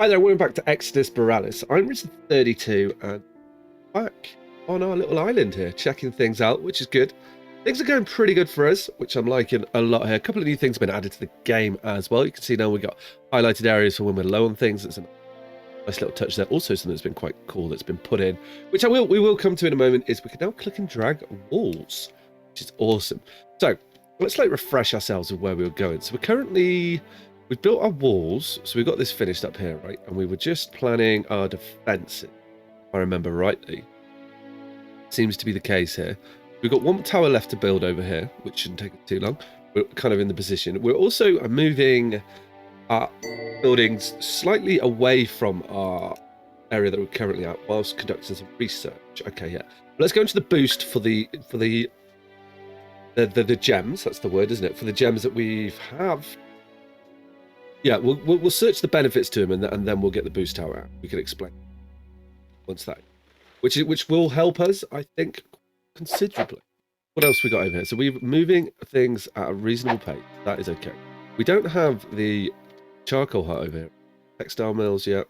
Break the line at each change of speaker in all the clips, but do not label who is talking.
Hi there, welcome back to Exodus Borealis. I'm Risen 32 and back on our little island here, checking things out, which is good. Things are going pretty good for us, which I'm liking a lot here. A couple of new things have been added to the game as well. You can see now we've got highlighted areas for when we're low on things. It's a nice little touch there. Also something that's been quite cool that's been put in, which we will come to in a moment, is we can now click and drag walls, which is awesome. So let's refresh ourselves of where we were going. So we've built our walls, so we've got this finished up here, right? And we were just planning our defences, if I remember rightly. Seems to be the case here. We've got one tower left to build over here, which shouldn't take too long. We're kind of in the position. We're also moving our buildings slightly away from our area that we're currently at, whilst conducting some research. Okay, yeah. Let's go into the boost for the gems. That's the word, isn't it? For the gems that we have. Yeah, we'll search the benefits to them, and then we'll get the boost tower out. We can explain once that, which will help us, I think, considerably. What else we got over here? So we're moving things at a reasonable pace. That is okay. We don't have the charcoal hut over here. Textile mills yet.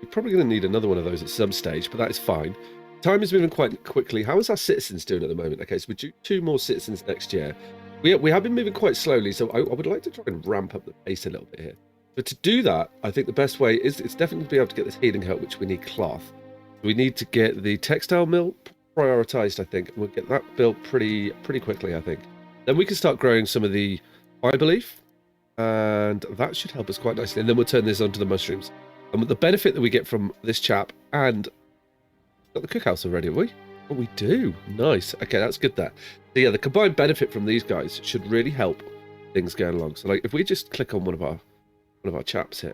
We're probably going to need another one of those at some stage, but that is fine. Time is moving quite quickly. How is our citizens doing at the moment? Okay, so we do 2 more citizens next year. We have been moving quite slowly, so I would like to try and ramp up the pace a little bit here. But to do that, I think the best way is it's definitely to be able to get this healing hut, which we need cloth. We need to get the textile mill prioritized, I think. We'll get that built pretty quickly, I think. Then we can start growing some of the fiber leaf, and that should help us quite nicely. And then we'll turn this onto the mushrooms. And with the benefit that we get from this chap, and got the cookhouse already, have we? Oh, we do. Nice. Okay, that's good there. So yeah, the combined benefit from these guys should really help things going along. So like, if we just click on one of our chaps here,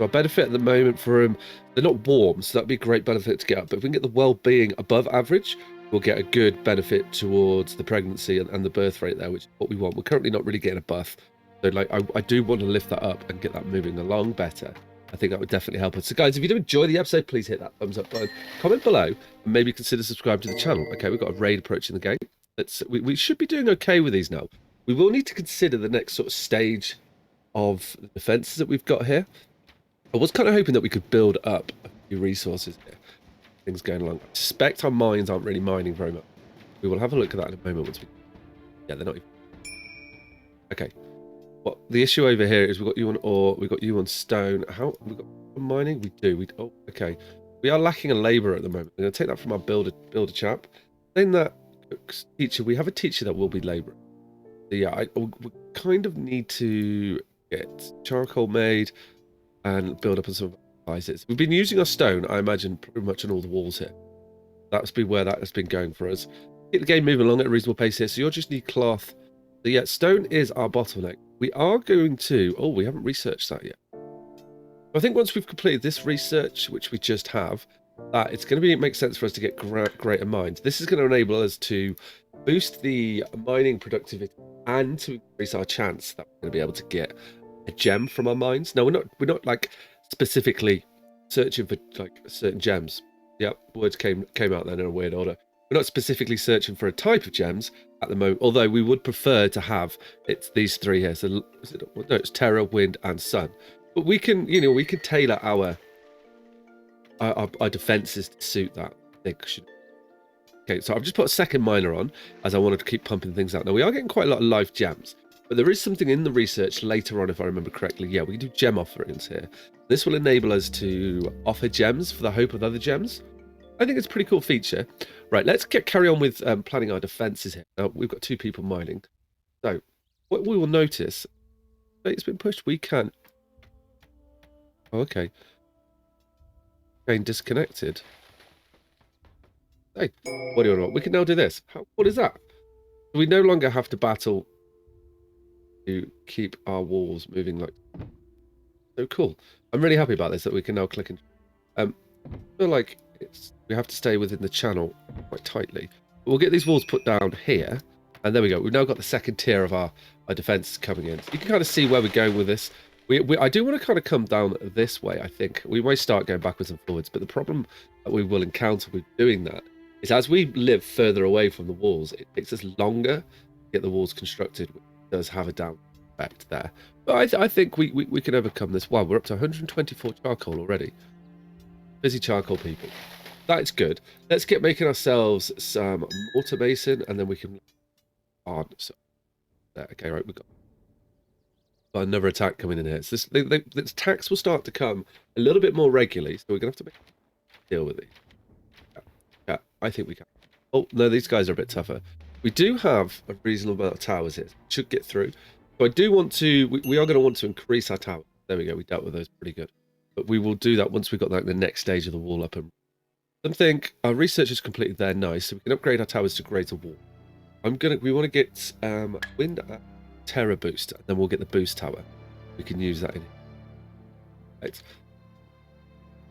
our benefit at the moment for them, they're not warm, so that'd be a great benefit to get up. But if we can get the well-being above average, we'll get a good benefit towards the pregnancy and the birth rate there, which is what we want. We're currently not really getting a buff, so like I do want to lift that up and get that moving along better. I think that would definitely help us. So guys, if you do enjoy the episode, please hit that thumbs up button, comment below, and maybe consider subscribing to the channel. Okay, we've got a raid approaching the game. We should be doing okay with these now. We will need to consider the next sort of stage of the defences that we've got here. I was kind of hoping that we could build up a few resources here. Things going along. I suspect our mines aren't really mining very much. We will have a look at that in a moment once we... Yeah, they're not even... Okay. Well, the issue over here is we've got you on ore, we've got you on stone. How we got mining? We do. Oh, okay. We are lacking a labourer at the moment. I'm going to take that from our builder chap. Then that teacher, we have a teacher that will be labourer. So yeah, we kind of need to get charcoal made and build up on some devices. We've been using our stone, I imagine, pretty much on all the walls here. That's been where that has been going for us. Get the game moving along at a reasonable pace here. So you'll just need cloth. So yeah, stone is our bottleneck. We are going to... Oh, we haven't researched that yet. I think once we've completed this research, which we just have, that it's going to make sense for us to get greater mines. This is going to enable us to boost the mining productivity and to increase our chance that we're going to be able to get a gem from our mines. Now, we're not like specifically searching for like certain gems. Yep, words came out then in a weird order. We're not specifically searching for a type of gems at the moment, although we would prefer to have these 3 here. So it's terra, wind, and sun. But we can, we can tailor our defenses to suit that. Okay, so I've just put a second miner on as I wanted to keep pumping things out. Now we are getting quite a lot of life gems, but there is something in the research later on, if I remember correctly. Yeah, we can do gem offerings here. This will enable us to offer gems for the hope of other gems. I think it's a pretty cool feature. Right, let's carry on with planning our defenses here. Now, we've got 2 people mining. So, what we will notice... It's been pushed. We can... Oh, okay. Getting disconnected. Hey, what do you want? We can now do this. What is that? We no longer have to battle to keep our walls moving like... So cool. I'm really happy about this, that we can now click and... I feel like we have to stay within the channel quite tightly. But we'll get these walls put down here, and there we go. We've now got the second tier of our defenses coming in. So you can kind of see where we're going with this. I do want to kind of come down this way, I think. We might start going backwards and forwards, but the problem that we will encounter with doing that is as we live further away from the walls, it takes us longer to get the walls constructed, which does have a down. effect there. But I think we can overcome this. Wow, we're up to 124 charcoal already. Busy charcoal people. That's good. Let's get making ourselves some mortar mason, and then we can on. So there, okay, right, we've got another attack coming in here. So this attacks will start to come a little bit more regularly, so we're gonna have to deal with it. Yeah, I think we can. Oh no, these guys are a bit tougher. We do have a reasonable amount of towers here. Should get through. So I do want to. We are going to want to increase our tower. There we go. We dealt with those pretty good. But we will do that once we've got like the next stage of the wall up. And I think our research is completed there. Nice. So we can upgrade our towers to greater wall. We want to get wind terror boost, and then we'll get the boost tower. We can use that in. Right.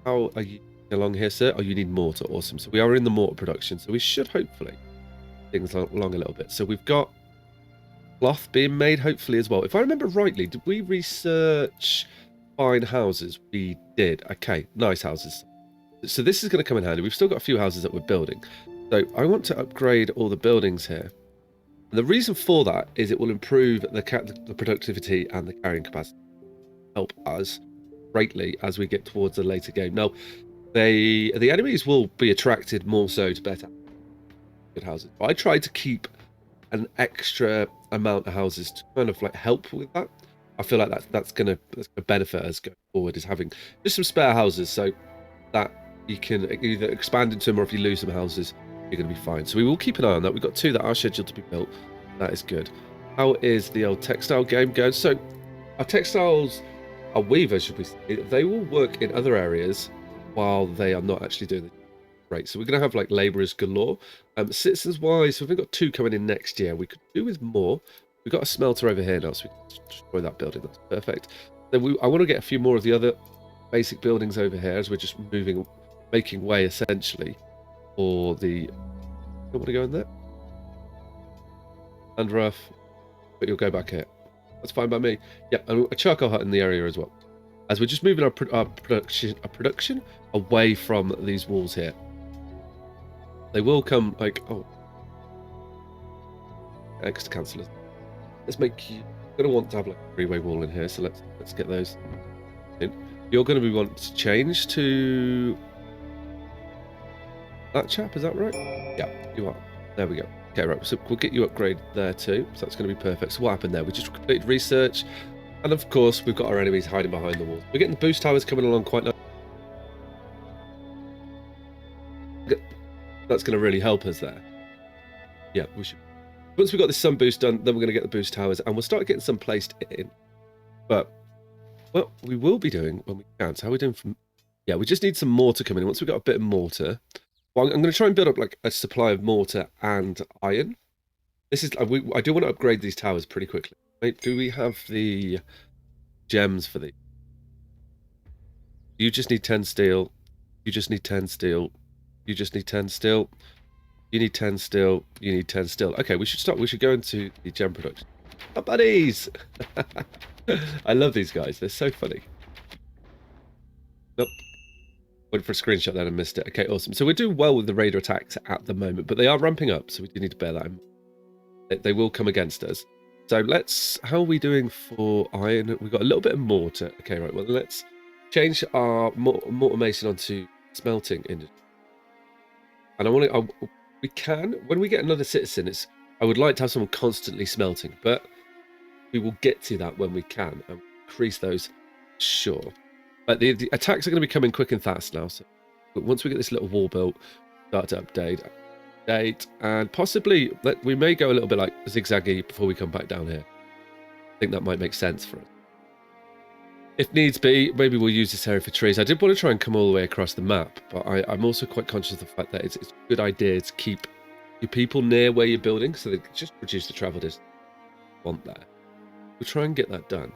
How are you along here, sir? Oh, you need mortar. Awesome. So we are in the mortar production. So we should hopefully things along a little bit. So we've got cloth being made hopefully as well. If I remember rightly, did we research fine houses? We did. Okay, nice houses. So this is going to come in handy. We've still got a few houses that we're building. So I want to upgrade all the buildings here. And the reason for that is it will improve the productivity and the carrying capacity. Help us greatly as we get towards the later game. Now, the enemies will be attracted more so to better good houses. But I try to keep an extra amount of houses to kind of like help with that. I feel like that's gonna benefit us going forward, is having just some spare houses so that you can either expand into them, or if you lose some houses, you're gonna be fine. So we will keep an eye on that. We've got 2 that are scheduled to be built. That is good. How is the old textile game going? So our textiles, our weavers, should we say, they will work in other areas while they are not actually doing the right. So we're going to have like labourers galore. Citizens wise, so we've got 2 coming in next year. We could do with more. We've got a smelter over here now, so we can destroy that building. That's perfect. Then I want to get a few more of the other basic buildings over here as we're just making way essentially for the. Don't want to go in there. And rough, but you'll go back here. That's fine by me. Yeah, and a charcoal hut in the area as well. As we're just moving our production away from these walls here. They will come like, oh, X to cancel it. Let's make you. Going to want to have like a 3-way wall in here, so let's get those in. You're going to be wanting to change to that chap, is that right? Yeah, you are. There we go. Okay, right. So we'll get you upgraded there too. So that's going to be perfect. So what happened there? We just completed research, and of course we've got our enemies hiding behind the walls. We're getting the boost towers coming along quite nice. That's going to really help us there. Yeah, we should. Once we've got this sun boost done, then we're going to get the boost towers, and we'll start getting some placed in. But what we will be doing when we can. So how are we doing from? Yeah, we just need some mortar coming in. Once we've got a bit of mortar, well, I'm going to try and build up like a supply of mortar and iron. This is I do want to upgrade these towers pretty quickly. Right? Do we have the gems for these? You just need 10 steel. You just need 10 steel. You just need 10 steel. You need 10 steel. You need 10 steel. Okay, we should start. We should go into the gem production. Oh, buddies! I love these guys. They're so funny. Nope. Went for a screenshot then and missed it. Okay, awesome. So we're doing well with the raider attacks at the moment, but they are ramping up, so we do need to bear that in mind. They will come against us. So let's. How are we doing for iron? We've got a little bit of mortar. Okay, right. Well, let's change our mortar mason onto smelting industry. And I want to. We can, when we get another citizen, I would like to have someone constantly smelting, but we will get to that when we can and increase those, sure. But the attacks are going to be coming quick and fast now, so but once we get this little wall built, start to update, and possibly we may go a little bit like zigzaggy before we come back down here. I think that might make sense for us. If needs be, maybe we'll use this area for trees. I did want to try and come all the way across the map, but I'm also quite conscious of the fact that it's a good idea to keep your people near where you're building, so they just reduce the travel distance. Want there? We'll try and get that done.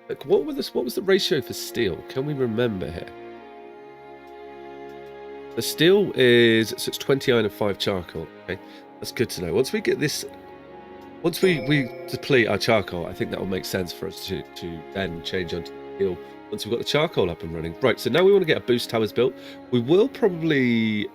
Like, what was the ratio for steel? Can we remember here? The steel is, so it's 20 iron and 5 charcoal. Okay, that's good to know. Once we get this, once we deplete our charcoal, I think that will make sense for us to then change onto once we've got the charcoal up and running. Right, so now we want to get our boost towers built. We will probably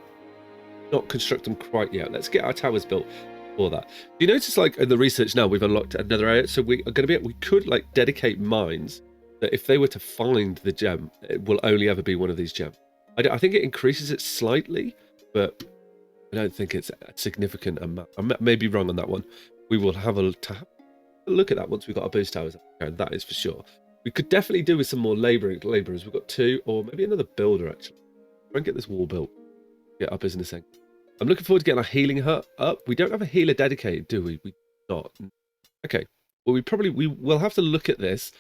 not construct them quite yet. Let's get our towers built. for that. You notice, like in the research now, we've unlocked another area, so we are going to be. We could like dedicate mines that if they were to find the gem, it will only ever be one of these gems. I think it increases it slightly, but I don't think it's a significant amount. I may be wrong on that one. We will have a look at that once we've got our boost towers, and that is for sure. We could definitely do with some more labourers. We've got 2, or maybe another builder actually. Try and get this wall built. Get our business in. I'm looking forward to getting our healing hut up. We don't have a healer dedicated, do we? We not. Okay. Well, we will have to look at this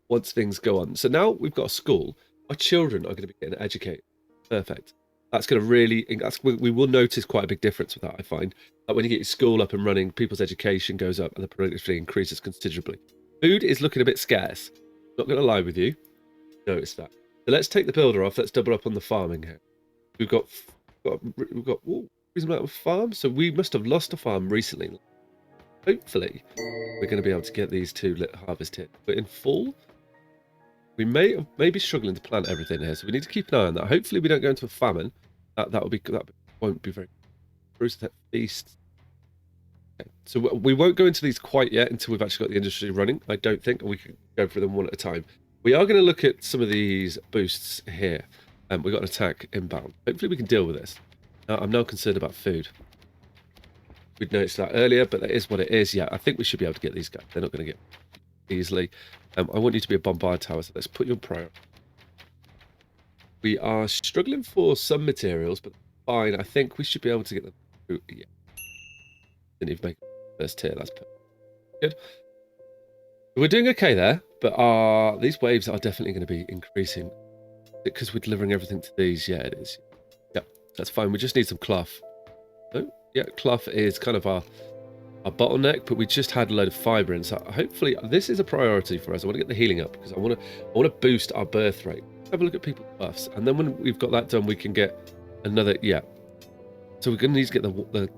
once things go on. So now we've got a school. Our children are going to be getting educated. Perfect. That's going to really. We will notice quite a big difference with that. I find that when you get your school up and running, people's education goes up and the productivity increases considerably. Food is looking a bit scarce. Not going to lie with you. Notice that. So let's take the builder off. Let's double up on the farming here. We've got reasonable amount of farms, so we must have lost a farm recently. Hopefully we're going to be able to get these 2 harvested, but in full we may be struggling to plant everything here, so we need to keep an eye on that. Hopefully we don't go into a famine. That won't be very feast. Okay. So we won't go into these quite yet until we've actually got the industry running, I don't think, and we can go through them one at a time. We are going to look at some of these boosts here. We've got an attack inbound. Hopefully we can deal with this. I'm now concerned about food. We'd noticed that earlier, but that is what it is. Yeah, I think we should be able to get these guys. They're not going to get easily. I want you to be a bombard tower, so let's put you on priority. We are struggling for some materials, but fine. I think we should be able to get them through. Yeah. Didn't even make it first tier. That's good. We're doing okay there, but these waves are definitely going to be increasing because we're delivering everything to these. Yeah, it is. That's fine. We just need some cloth. Oh, yeah, cloth is kind of our bottleneck, but we just had a load of fibre in. So hopefully this is a priority for us. I want to get the healing up because I want to boost our birth rate. Have a look at people's buffs, and then when we've got that done, we can get another. Yeah. So we're going to need to get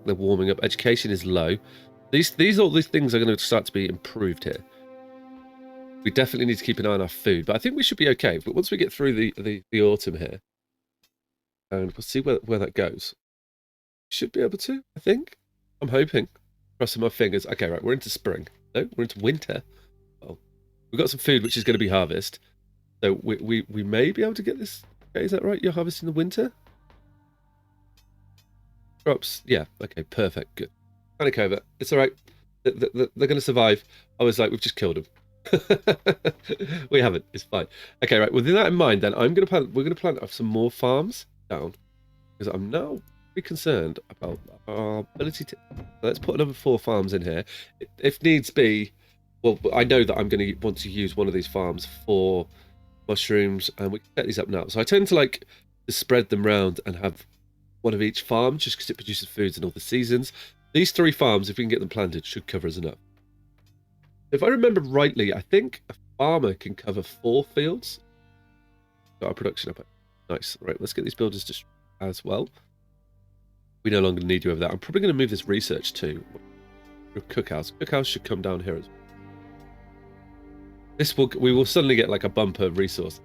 the warming up. Education is low. All these things are going to start to be improved here. We definitely need to keep an eye on our food, but I think we should be okay. But once we get through the autumn here. And we'll see where that goes. Should be able to, I think. I'm hoping. Crossing my fingers. Okay, right, we're into spring. No, we're into winter. Oh, we've got some food which is going to be harvest. So we may be able to get this. Okay, is that right? You're harvesting the winter? Crops. Yeah, okay, perfect. Good. Panic over. It's all right. They're going to survive. I was like, we've just killed them. We haven't. It's fine. Okay, right. With that in mind, then we're going to plant some more farms. Down because I'm now pretty concerned about our ability to. Let's put another 4 farms in here if needs be. Well, I know that I'm going to want to use one of these farms for mushrooms, and we can set these up now. So I tend to like to spread them round and have one of each farm just because it produces foods in all the seasons. These 3 farms, if we can get them planted, should cover us enough. If I remember rightly, I think a farmer can cover 4 fields. Got our production up. Nice. Right, let's get these builders just as well. We no longer need you over there. I'm probably going to move this research to cookhouse. Cookhouse should come down here as well. We will suddenly get like a bumper resource,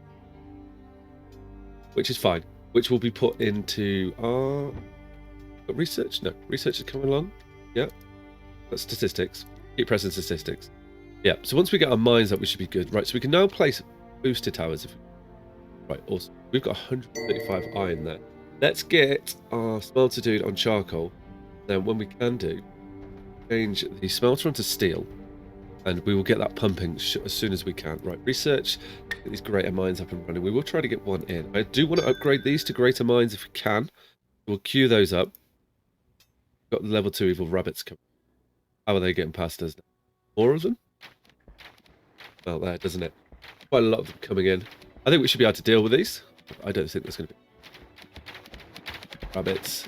which is fine. Which will be put into our research. No, research is coming along. Yeah, that's statistics. Keep pressing statistics. Yeah. So once we get our mines up, we should be good. Right. So we can now place booster towers. Right, awesome. We've got 135 iron there. Let's get our smelter dude on charcoal. Then when we can do, change the smelter onto steel. And we will get that pumping as soon as we can. Right, research. Get these greater mines up and running. We will try to get one in. I do want to upgrade these to greater mines if we can. We'll queue those up. Got the level 2 evil rabbits coming. How are they getting past us now? More of them? Well, there, doesn't it? Quite a lot of them coming in. I think we should be able to deal with these. I don't think there's going to be rabbits.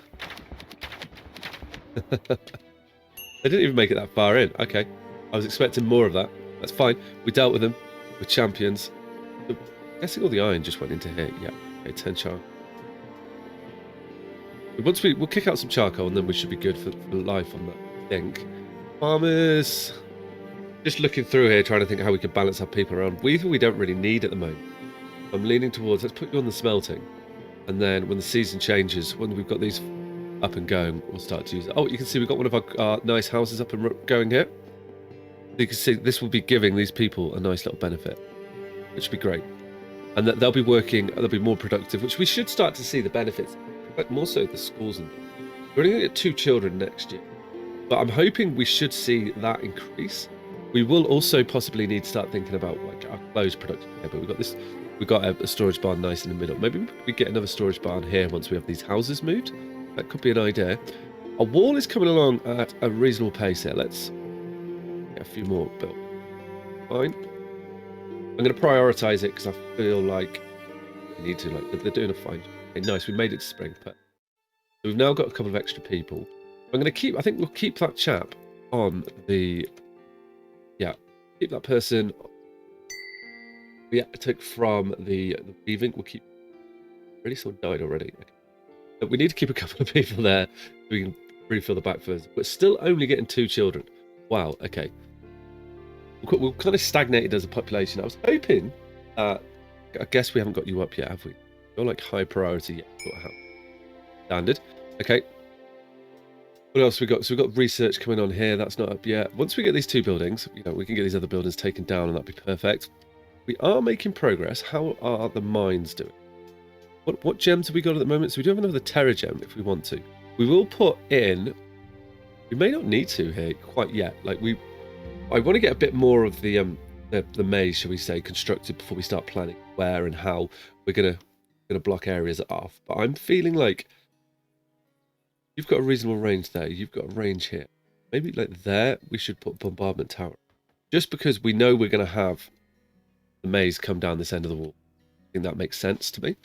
They didn't even make it that far in. Okay. I was expecting more of that. That's fine. We dealt with them. We're champions. I'm guessing all the iron just went into here. Yeah. Okay, 10 charcoal. We'll kick out some charcoal and then we should be good for life on that, I think. Farmers. Just looking through here, trying to think how we could balance our people around. We don't really need at the moment. I'm leaning towards, let's put you on the smelting. And then when the season changes, when we've got these up and going, we'll start to use it. Oh, you can see we've got one of our nice houses up and going here. You can see this will be giving these people a nice little benefit, which would be great. And that they'll be working, they'll be more productive, which we should start to see the benefits, but more so the schools. And we're only going to get 2 children next year, but I'm hoping we should see that increase. We will also possibly need to start thinking about like our clothes production here, but we've got a storage barn nice in the middle. Maybe we get another storage barn here once we have these houses moved. That could be an idea. Our wall is coming along at a reasonable pace here. Let's get a few more built. Fine. I'm going to prioritize it because I feel like we need to. Like they're doing a fine job. Okay, nice. We made it to spring. But we've now got a couple of extra people. I'm going to keep. I think we'll keep that chap on the. Yeah, keep that person. We took from the weaving. We'll keep. Really, someone died already. Okay. But we need to keep a couple of people there so we can refill the back first. We're still only getting 2 children. Wow. Okay. We're kind of stagnated as a population. I was hoping. I guess we haven't got you up yet, have we? You're like high priority yet. Standard. Okay. What else we got? So we've got research coming on here. That's not up yet. Once we get these 2 buildings, we can get these other buildings taken down, and that'd be perfect. We are making progress. How are the mines doing? What gems have we got at the moment? So we do have another Terra gem if we want to. We will put in. We may not need to here quite yet. I want to get a bit more of the maze, shall we say, constructed before we start planning where and how we're gonna block areas off. But I'm feeling like you've got a reasonable range there. You've got a range here. Maybe like there we should put bombardment tower, just because we know we're gonna have the maze come down this end of the wall. I think that makes sense to me.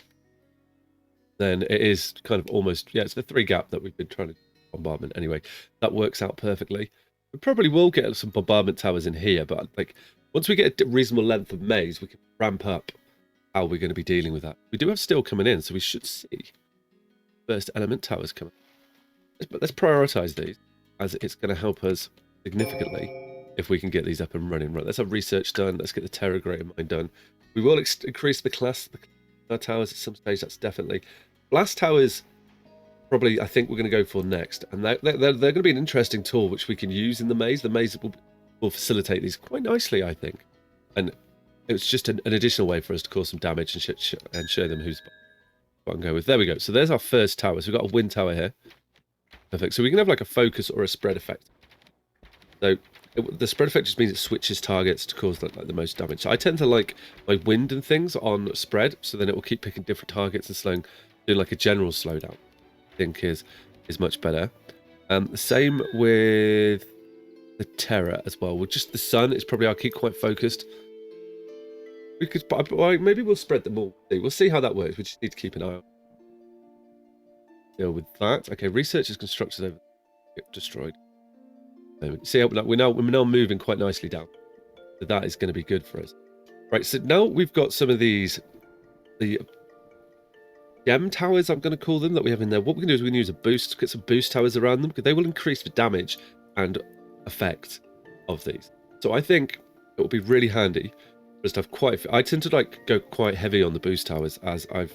Then it is kind of almost it's the 3 gap that we've been trying to bombardment anyway. That works out perfectly. We probably will get some bombardment towers in here, but like once we get a reasonable length of maze, we can ramp up how we're going to be dealing with that. We do have steel coming in, so we should see first element towers coming. But let's prioritize these, as it's going to help us significantly if we can get these up and running. Right, let's have research done. Let's get the Terra Greater Mine done. We will increase the class of towers at some stage. That's definitely blast towers. Probably, I think we're going to go for next, and they're going to be an interesting tool which we can use in the maze. The maze will facilitate these quite nicely, I think, and it's just an additional way for us to cause some damage and show them who's what I'm going with. There we go. So there's our first tower. So we've got a wind tower here. Perfect. So we can have like a focus or a spread effect. So the spread effect just means it switches targets to cause like the most damage. So I tend to like my wind and things on spread, so then it will keep picking different targets and doing like a general slowdown. I think is much better. Same with the Terra as well. With just the sun, it's probably I'll keep quite focused. We could maybe we'll spread them all. We'll see how that works. We just need to keep an eye on. Deal with that. Okay, research is constructed over. Get destroyed. See how we're now moving quite nicely down. So that is going to be good for us. Right. So now we've got some of the gem towers, I'm going to call them, that we have in there. What we can do is we can use a boost, get some boost towers around them, because they will increase the damage and effect of these. So I think it will be really handy for us to have quite a few. I tend to go quite heavy on the boost towers, as I've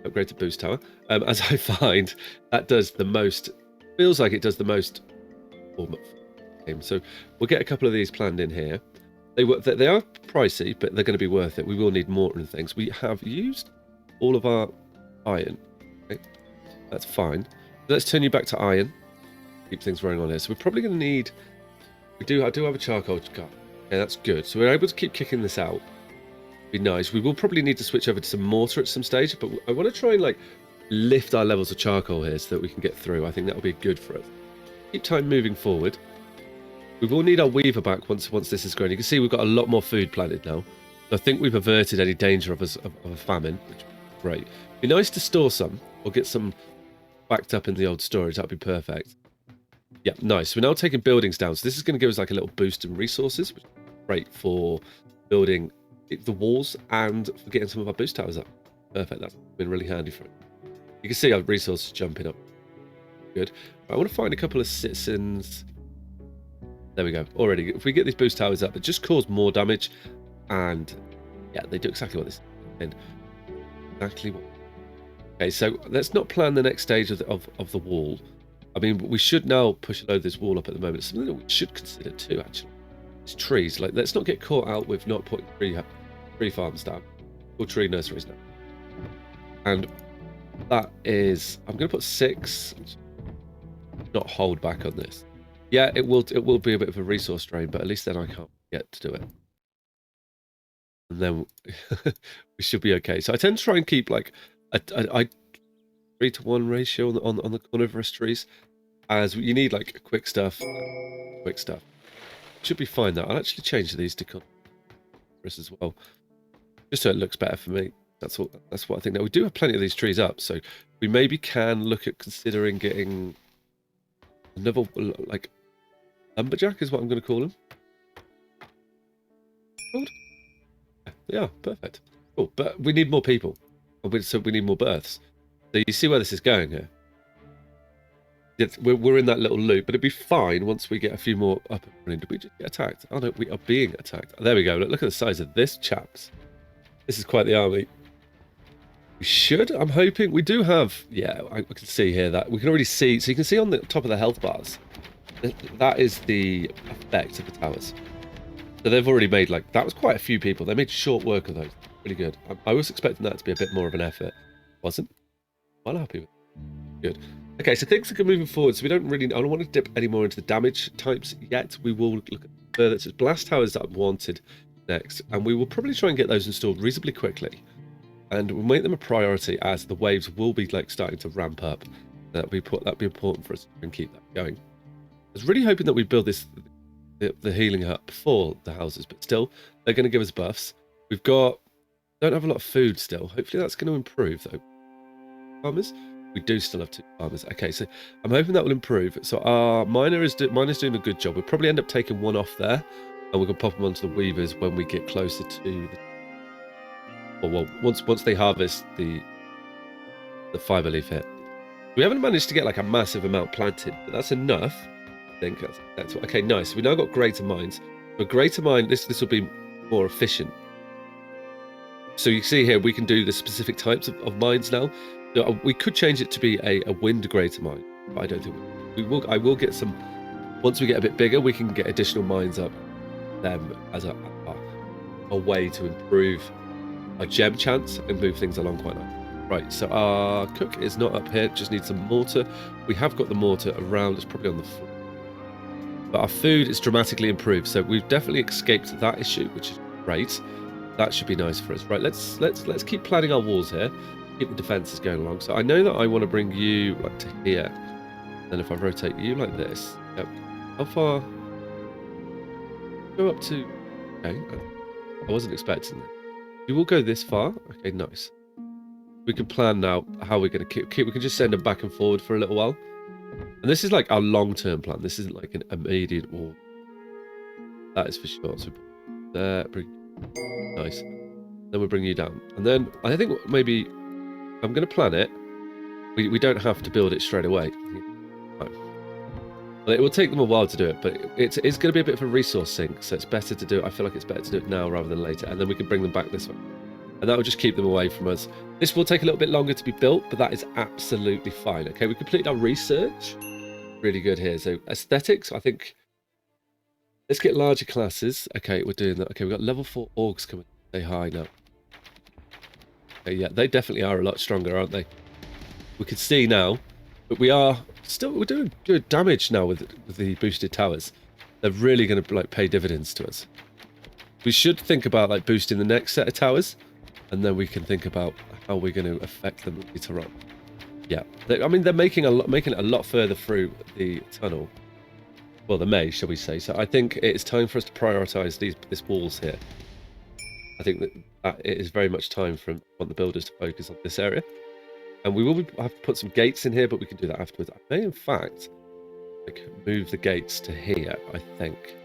upgrade to boost tower, as I find that does the most, feels like it does the most. So we'll get a couple of these planned in here. They are pricey, but they're going to be worth it. We will need mortar and things. We have used all of our iron. Okay, that's fine. Let's turn you back to iron. Keep things running on here. So we're probably going to need. I do have a charcoal car. Okay, that's good. So we're able to keep kicking this out. Be nice. We will probably need to switch over to some mortar at some stage, but I want to try and lift our levels of charcoal here so that we can get through. I think that will be good for us. Keep time moving forward. We will need our weaver back once this is grown. You can see we've got a lot more food planted now. So I think we've averted any danger of a famine, which would be great. It'd be nice to store some or get some backed up in the old storage. That'd be perfect. Yeah, nice. We're now taking buildings down. So this is going to give us a little boost in resources, which is great for building the walls and for getting some of our boost towers up. Perfect. That's been really handy for it. You can see our resources jumping up. Good. I want to find a couple of citizens. There we go. Already, if we get these boost towers up, it just cause more damage, and yeah, they do exactly what this and exactly what. Okay, so let's not plan the next stage of the wall. I mean, we should now push a load of this wall up at the moment. It's something that we should consider too, actually. It's trees. Like, let's not get caught out with not putting tree farms down or tree nurseries now. And that is, I'm going to put 6. Not hold back on this. Yeah, it will be a bit of a resource drain, but at least then I can't get to do it. And then we should be okay. So I tend to try and keep like a 3-to-1 ratio on the carnivorous trees, as you need like quick stuff. Should be fine though. I'll actually change these to carnivorous as well, just so it looks better for me. That's what I think. Now we do have plenty of these trees up, so we maybe can look at considering getting another, like, lumberjack is what I'm going to call him. Yeah, perfect. Cool, but we need more people, so we need more births. So you see where this is going here. We're in that little loop, but it'd be fine once we get a few more up and running. Did we just get attacked? Oh no, we are being attacked. There we go. Look at the size of this, chaps. This is quite the army. We should. I'm hoping we do have. Yeah, I can see here that we can already see. So you can see on the top of the health bars. That is the effect of the towers. So they've already made, like, that was quite a few people. They made short work of those. Really good. I was expecting that to be a bit more of an effort. Wasn't. Well happy with it. Good. Okay, so things are moving forward. So we don't really. I don't want to dip any more into the damage types yet. We will look at further. It's blast towers that I wanted next, and we will probably try and get those installed reasonably quickly. And we'll make them a priority as the waves will be like starting to ramp up. That'd be important for us to keep that going. I was really hoping that we build the healing hut before the houses, but still they're going to give us buffs. Don't have a lot of food still. Hopefully that's going to improve though. Farmers, we do still have 2 farmers. Okay, so I'm hoping that will improve. So our miner's doing a good job. We'll probably end up taking one off there, and we can pop them onto the weavers when we get closer to the. Well, once they harvest the fiber leaf here. We haven't managed to get like a massive amount planted, but that's enough. I think that's okay. Nice. We now got greater mines. For greater mine, this will be more efficient. So you see here, we can do the specific types of mines now. So we could change it to be a wind greater mine, but I don't think we will. I will get some. Once we get a bit bigger, we can get additional mines up them as a way to improve our gem chance and move things along quite nicely. Right, so our cook is not up here, just needs some mortar. We have got the mortar around, it's probably on the floor. But our food is dramatically improved, so we've definitely escaped that issue, which is great. That should be nice for us. Right, let's keep planning our walls here, keep the defenses going along. So I know that I want to bring you like to here. And if I rotate you like this, yep. How far? Go up to. Okay, I wasn't expecting that. You will go this far. Okay, nice. We can plan now how we're going to keep. We can just send them back and forward for a little while. And this is like our long-term plan. This isn't like an immediate wall. That is for sure. So there, nice. Then we'll bring you down. And then I think maybe I'm going to plan it. We don't have to build it straight away. It will take them a while to do it, but it's going to be a bit of a resource sink, so it's better to do it. I feel like it's better to do it now rather than later, and then we can bring them back this way. And that will just keep them away from us. This will take a little bit longer to be built, but that is absolutely fine. Okay, we completed our research. Really good here. So aesthetics, I think. Let's get larger classes. Okay, we're doing that. Okay, we've got level 4 orcs coming. Say hi now. Okay, yeah, they definitely are a lot stronger, aren't they? We can see now, but we're doing good damage now with the boosted towers. They're really going to like pay dividends to us. We should think about like boosting the next set of towers, and then we can think about how we're going to affect them later on. Yeah, I mean they're making it a lot further through the tunnel. Well, the maze, shall we say? So I think it's time for us to prioritise this walls here. I think that it is very much time for the builders to focus on this area. And we will have to put some gates in here, but we can do that afterwards. I may, in fact, move the gates to here, I think.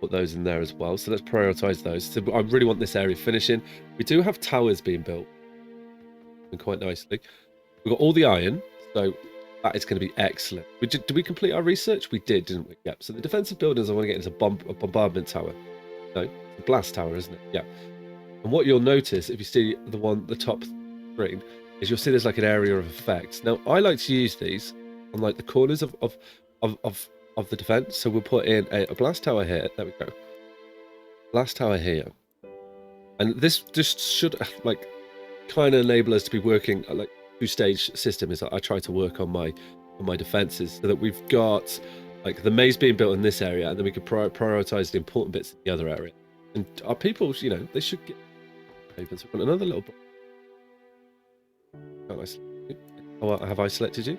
Put those in there as well. So let's prioritise those. So I really want this area finishing. We do have towers being built. And quite nicely. We've got all the iron, so that is going to be excellent. Did we complete our research? We did, didn't we? Yep. So the defensive buildings I want to get is a bombardment tower. No, a blast tower, isn't it? Yeah. And what you'll notice, if you see the top screen is you'll see there's like an area of effects. Now I like to use these on like the corners of the defense. So we'll put in a blast tower here. There we go. Blast tower here, and this just should like kind of enable us to be working like two-stage system. Is that I try to work on my defenses so that we've got like the maze being built in this area, and then we can prioritize the important bits in the other area. And our people, you know, they should get open. So we want another little. Have I selected you?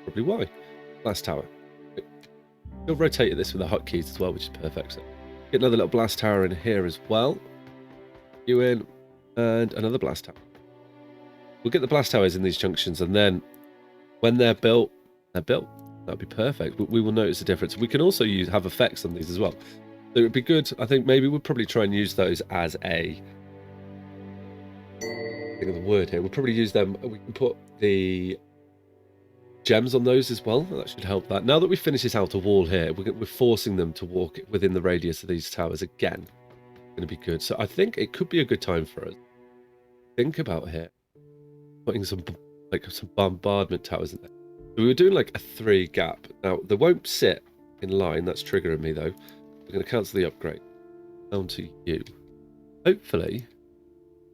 Probably why. Blast tower. You'll rotate this with the hotkeys as well, which is perfect. So get another little blast tower in here as well. You in, and another blast tower. We'll get the blast towers in these junctions, and then when they're built, they're built. That'd be perfect. We will notice the difference. We can also have effects on these as well. So it would be good. I think maybe we'll probably try and use those as a. Think of the word here. We'll probably use them. We can put the gems on those as well. That should help that. Now that we've finished this outer wall here, we're forcing them to walk within the radius of these towers again. It's going to be good. So I think it could be a good time for us. Think about here. Putting some bombardment towers in there. So we were doing like a 3 gap. Now they won't sit in line. That's triggering me though. We're going to cancel the upgrade. Down to you. Hopefully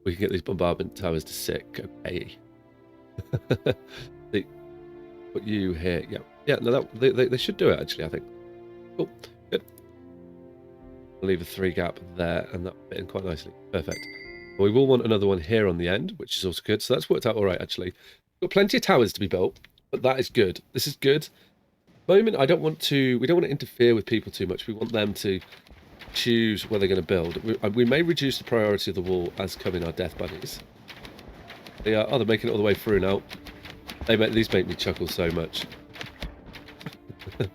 we can get these bombardment towers to sit. Okay. Put you here. Yeah. No, they should do it actually. I think. Cool. Good. I'll leave a 3 gap there, and that fit in quite nicely. Perfect. We will want another one here on the end, which is also good. So that's worked out all right actually. We've got plenty of towers to be built, but that is good. This is good. At the moment, we don't want to interfere with people too much. We want them to choose where they're going to build. We may reduce the priority of the wall as come in our death bunnies. They're making it all the way through now. These make me chuckle so much. I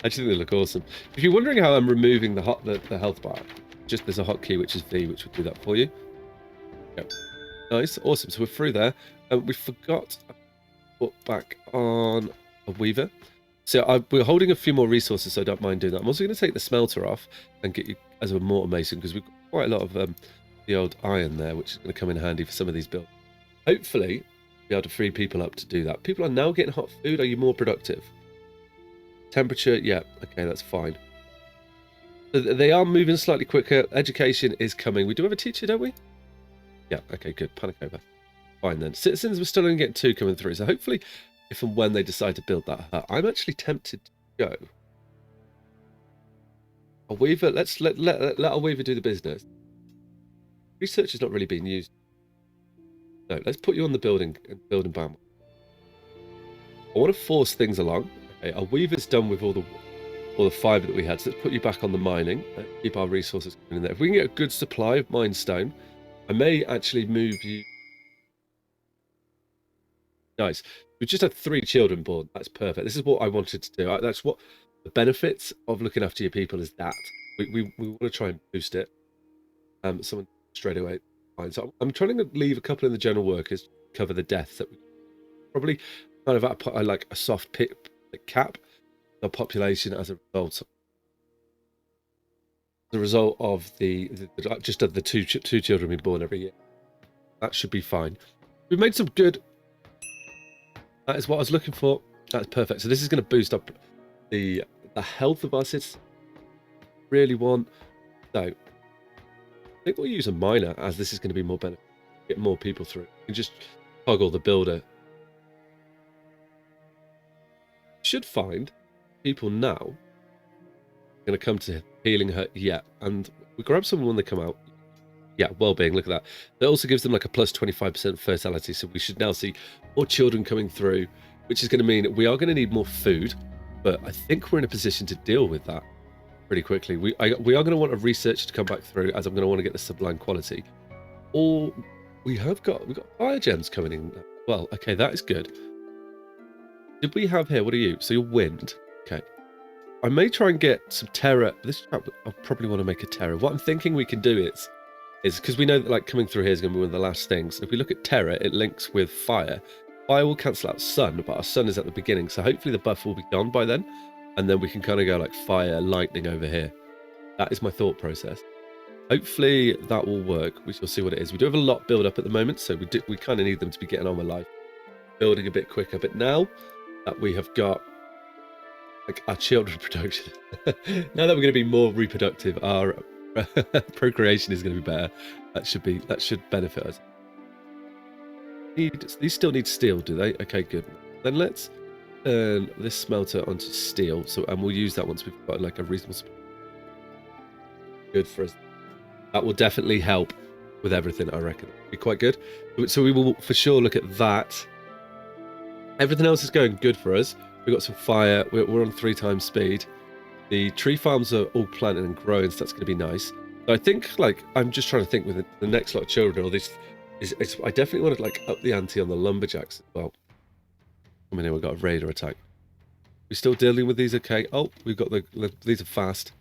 actually think they look awesome. If you're wondering how I'm removing the health bar, just there's a hotkey which is V, which will do that for you. Yep. Nice, awesome. So we're through there. We forgot to put back on a weaver. So we're holding a few more resources, so I don't mind doing that. I'm also going to take the smelter off and get you as a mortar mason, because we've got quite a lot of the old iron there, which is going to come in handy for some of these builds. Hopefully, be able to free people up to do that. People are now getting hot food. Are you more productive? Temperature, yeah, okay, that's fine. So they are moving slightly quicker. Education is coming. We do have a teacher, don't we? Yeah, okay, good. Panic over. Fine then. Citizens, we're still going to get 2 coming through. So hopefully, if and when they decide to build that hut, I'm actually tempted to go. A weaver, let's let a weaver do the business. Research is not really being used. No, let's put you on the building bam. I want to force things along. Okay, our weaver's done with all the fibre that we had, so let's put you back on the mining and keep our resources in there. If we can get a good supply of mine stone, I may actually move you. Nice. We've just had 3 children born. That's perfect. This is what I wanted to do. That's what the benefits of looking after your people is. That we want to try and boost it. Someone straight away. Fine. So I'm trying to leave a couple in the general workers to cover the deaths that we probably kind of at like a soft cap the population as a result. The result of the two children being born every year. That should be fine. We've made some good. That is what I was looking for. That's perfect. So this is going to boost up the health of our citizens. Really want. So I think we'll use a miner, as this is going to be more benefit. Get more people through. You can just toggle the builder. Should find people now going to come to healing hut. Yeah, and we grab someone when they come out. Yeah, well-being, look at that. That also gives them like a plus 25% fertility, so we should now see more children coming through, which is going to mean we are going to need more food, but I think we're in a position to deal with that pretty quickly. We are going to want a research to come back through, as I'm going to want to get the sublime quality. Or we've got fire gems coming in. Well, okay, that is good. Did we have here, what are you? So you're wind. Okay. I may try and get some terror. I'll probably want to make a terror. What I'm thinking we can do is because we know that like coming through here is going to be one of the last things. If we look at terror, it links with fire. Fire will cancel out sun, but our sun is at the beginning, so hopefully the buff will be gone by then, and then we can kind of go like fire, lightning over here. That is my thought process. Hopefully that will work. We shall see what it is. We do have a lot build up at the moment, so we kind of need them to be getting on with life, building a bit quicker. But now that we have got like our children production, now that we're going to be more reproductive, our procreation is going to be better. That should benefit us. These still need steel, do they? Okay, good. Then let's turn this smelter onto steel. And we'll use that once we've got like a reasonable supply. Good for us. That will definitely help with everything, I reckon. Be quite good. So we will for sure look at that. Everything else is going good for us. We've got some fire. We're on 3 times speed. The tree farms are all planted and growing, so that's going to be nice. So I think, like, I'm just trying to think with the next lot of children, or this I definitely want to like up the ante on the lumberjacks as well. I mean, we've got a raider attack. We still dealing with these? Okay. Oh, we've got these are fast.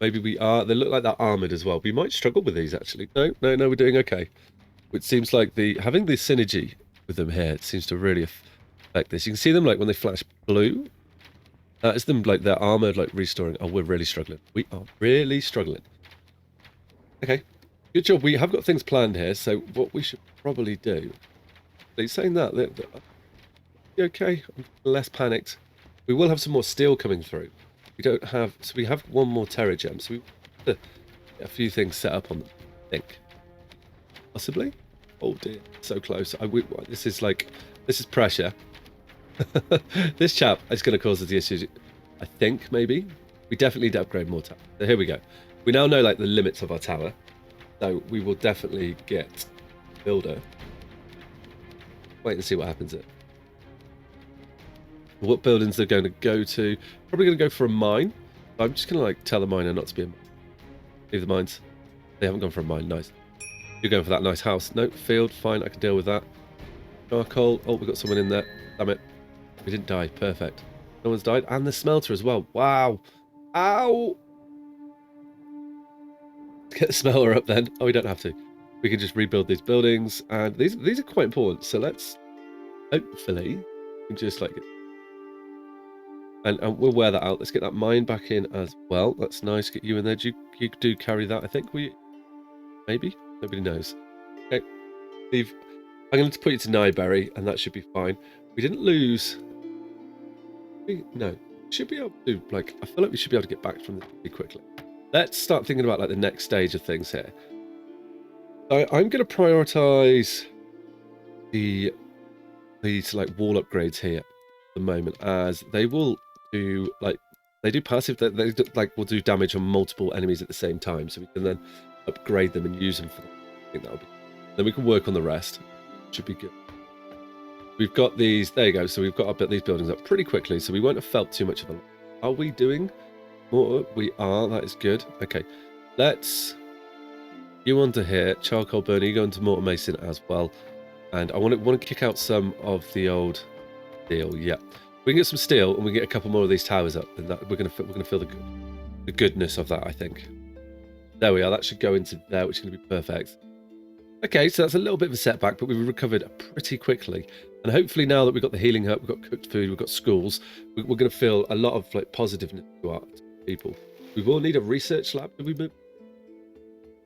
Maybe we are. They look like they're armored as well. We might struggle with these actually. No, we're doing okay. It seems like having the synergy with them here, it seems to really affect this. You can see them like when they flash blue. That is them like they're armored, like restoring. Oh, we're really struggling. We are really struggling. Okay, good job. We have got things planned here. So what we should probably do. They're saying that okay. I'm less panicked. We will have some more steel coming through. We don't have, so we have one more terror gem. So we have a few things set up on them, I think. Possibly. Oh dear, so close. This is pressure. This chap is going to cause us the issues. I think maybe we definitely need to upgrade more tower. So here we go. We now know like the limits of our tower, so we will definitely get builder. Wait and see what happens there. What buildings they're going to go to? Probably going to go for a mine. I'm just going to like tell the miner not to be a mine. Leave the mines. They haven't gone for a mine. Nice. You're going for that nice house. No, field. Fine, I can deal with that. Charcoal. Oh, we've got someone in there. Damn it. We didn't die. Perfect. No one's died. And the smelter as well. Wow. Ow. Let's get the smelter up then. Oh, we don't have to. We can just rebuild these buildings. And these are quite important. So let's hopefully just like... And we'll wear that out. Let's get that mine back in as well. That's nice. Get you in there. You do carry that, I think. Maybe? Nobody knows. Okay. I'm going to put you to Nyberry, and that should be fine. We didn't lose... No. We should be able to, like... I feel like we should be able to get back from this pretty quickly. Let's start thinking about, like, the next stage of things here. I'm going to prioritise these, like, wall upgrades here at the moment, as they will do, like... They do passive, they will do damage on multiple enemies at the same time, so we can then upgrade them and use them for them. I think that'll be... Then we can work on the rest. Should be good. We've got these... There you go. So we've got these buildings up pretty quickly, so we won't have felt too much of a... Are we doing more? We are. That is good. Okay. Let's... You onto here. Charcoal burner. You go into mortar mason as well. And I want to kick out some of the old steel. Yeah. We can get some steel and we can get a couple more of these towers up, and that we're gonna feel the goodness of that, I think. There we are. That should go into there, which is going to be perfect. Okay, so that's a little bit of a setback, but we've recovered pretty quickly. And hopefully now that we've got the healing hut, we've got cooked food, we've got schools, we're going to feel a lot of like positiveness to our people. We will need a research lab. Did we move?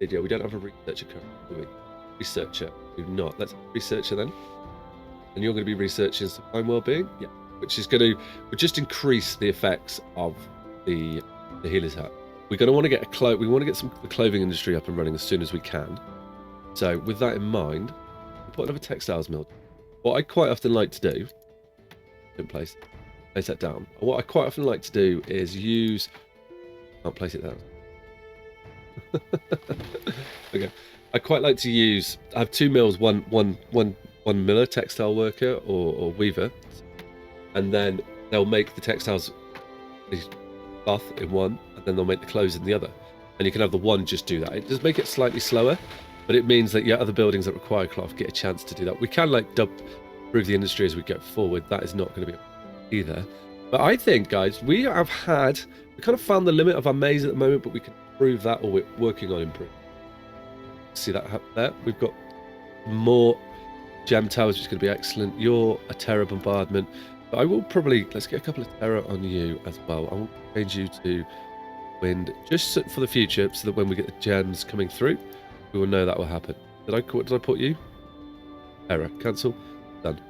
Yeah, we don't have a researcher currently, do we? Researcher. Do not. Let's have a researcher then. And you're going to be researching supply and well-being? Yeah. Which is going to just increase the effects of the healer's hut. We're going to want to get we want to get the clothing industry up and running as soon as we can. So with that in mind, we'll put another textiles mill. What I quite often like to do, don't place that down. What I quite often like to do is use, can't place it down. Okay, I quite like to use. I have 2 mills, one miller, textile worker or weaver, and then they'll make the textiles, cloth in one, and then they'll make the clothes in the other. And you can have the one just do that. It does make it slightly slower, but it means that your other buildings that require cloth get a chance to do that. We can like improve the industry as we go forward. That is not going to be either. But I think, guys, we kind of found the limit of our maze at the moment, but we can improve that, or we're working on improving. See that there? We've got more gem towers, which is going to be excellent. You're a terror bombardment. But I will probably, let's get a couple of terror on you as well. I will change you to wind, just for the future, so that when we get the gems coming through, we will know that will happen. What did I put you? Error. Cancel. Done.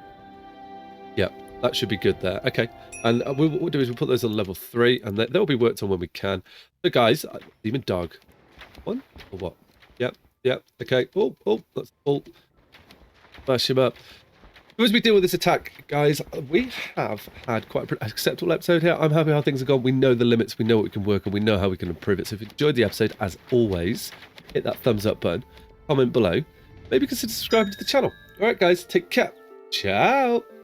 Yeah, that should be good there. Okay. And what we'll do is we'll put those on level 3, and they'll be worked on when we can. So guys, demon dog. One or what? Yep. Okay. Oh, let's all smash him up. So as we deal with this attack, guys, we have had quite an acceptable episode here. I'm happy how things have gone. We know the limits, we know what we can work on, we know how we can improve it. So if you enjoyed the episode, as always, hit that thumbs up button, comment below, maybe consider subscribing to the channel. All right, guys, take care. Ciao.